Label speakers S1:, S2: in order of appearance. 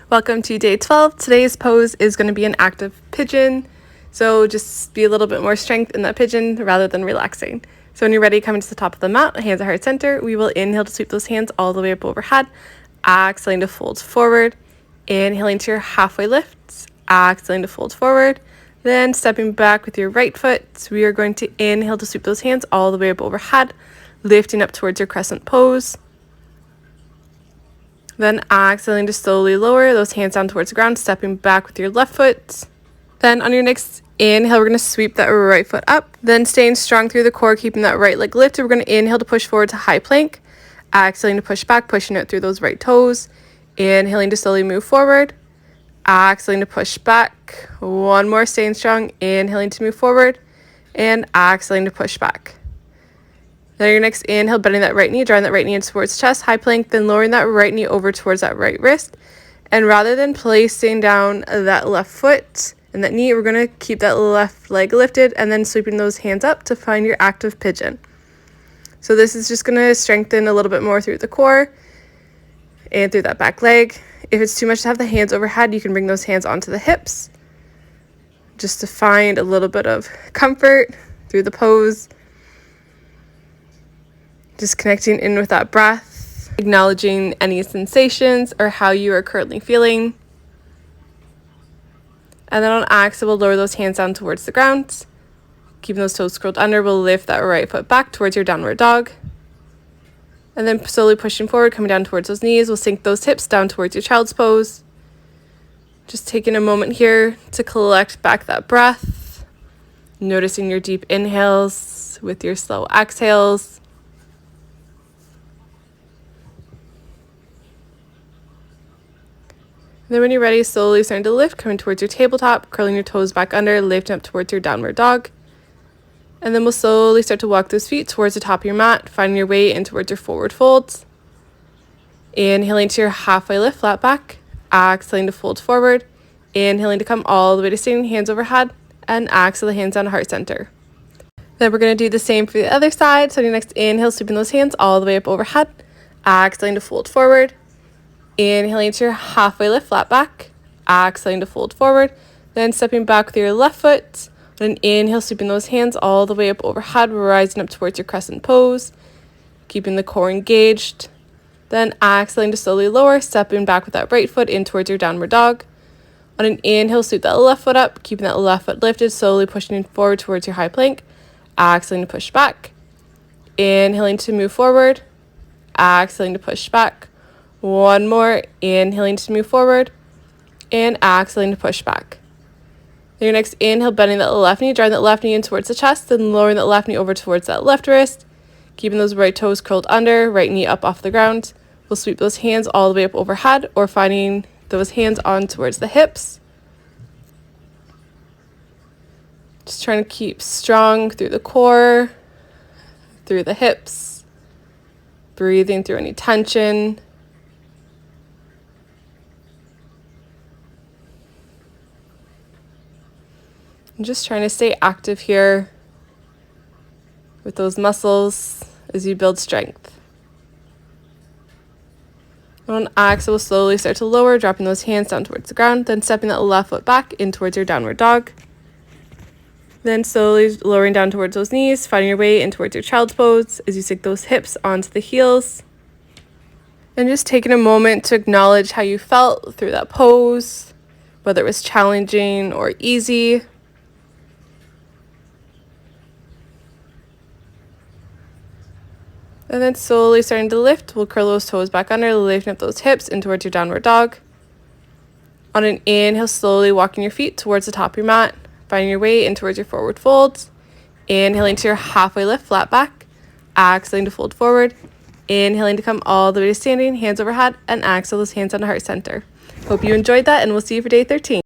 S1: Welcome to day 12. Today's pose is going to be an active pigeon. So just be a little bit more strength in that pigeon rather than relaxing. So when you're ready, coming to the top of the mat, hands at heart center. We will inhale to sweep those hands all the way up overhead. Exhaling to fold forward. Inhaling to your halfway lifts. Exhaling to fold forward. Then stepping back with your right foot. We are going to inhale to sweep those hands all the way up overhead. Lifting up towards your crescent pose. Then exhaling to slowly lower those hands down towards the ground, stepping back with your left foot. Then on your next inhale, we're going to sweep that right foot up. Then staying strong through the core, keeping that right leg lifted. We're going to inhale to push forward to high plank. Exhaling to push back, pushing it through those right toes. Inhaling to slowly move forward. Exhaling to push back. One more, staying strong. Inhaling to move forward. And exhaling to push back. Then your next inhale, bending that right knee, drawing that right knee in towards chest, high plank, then lowering that right knee over towards that right wrist. And rather than placing down that left foot and that knee, we're going to keep that left leg lifted and then sweeping those hands up to find your active pigeon. So this is just going to strengthen a little bit more through the core and through that back leg. If it's too much to have the hands overhead, you can bring those hands onto the hips just to find a little bit of comfort through the pose. Just connecting in with that breath, acknowledging any sensations or how you are currently feeling. And then on exhale, we'll lower those hands down towards the ground. Keeping those toes curled under, we'll lift that right foot back towards your downward dog. And then slowly pushing forward, coming down towards those knees, we'll sink those hips down towards your child's pose. Just taking a moment here to collect back that breath. Noticing your deep inhales with your slow exhales. Then when you're ready, slowly starting to lift, coming towards your tabletop, curling your toes back under, lifting up towards your downward dog. And then we'll slowly start to walk those feet towards the top of your mat, finding your way in towards your forward folds. Inhaling to your halfway lift, flat back. Exhaling to fold forward. Inhaling to come all the way to standing, hands overhead. And exhale the hands down to heart center. Then we're going to do the same for the other side. So your next inhale, sweeping those hands all the way up overhead. Exhaling to fold forward. Inhaling to your halfway lift, flat back. Exhaling to fold forward. Then stepping back with your left foot. On an inhale, sweeping those hands all the way up overhead, rising up towards your crescent pose. Keeping the core engaged. Then exhaling to slowly lower, stepping back with that right foot in towards your downward dog. On an inhale, sweep that left foot up, keeping that left foot lifted, slowly pushing forward towards your high plank. Exhaling to push back. Inhaling to move forward. Exhaling to push back. One more, inhaling to move forward, and exhaling to push back. Then your next inhale, bending that left knee, drawing that left knee in towards the chest, then lowering that left knee over towards that left wrist, keeping those right toes curled under, right knee up off the ground. We'll sweep those hands all the way up overhead, or finding those hands on towards the hips. Just trying to keep strong through the core, through the hips, breathing through any tension. I'm just trying to stay active here with those muscles as you build strength. On exhale, we'll slowly start to lower, dropping those hands down towards the ground, then stepping that left foot back in towards your downward dog. Then slowly lowering down towards those knees, finding your way in towards your child's pose as you sink those hips onto the heels. And just taking a moment to acknowledge how you felt through that pose, whether it was challenging or easy. And then slowly starting to lift, we'll curl those toes back under, lifting up those hips in towards your downward dog. On an inhale, slowly walking your feet towards the top of your mat, finding your way in towards your forward folds. Inhaling to your halfway lift, flat back. Exhaling to fold forward. Inhaling to come all the way to standing, hands overhead, and exhale those hands down to heart center. Hope you enjoyed that, and we'll see you for day 13.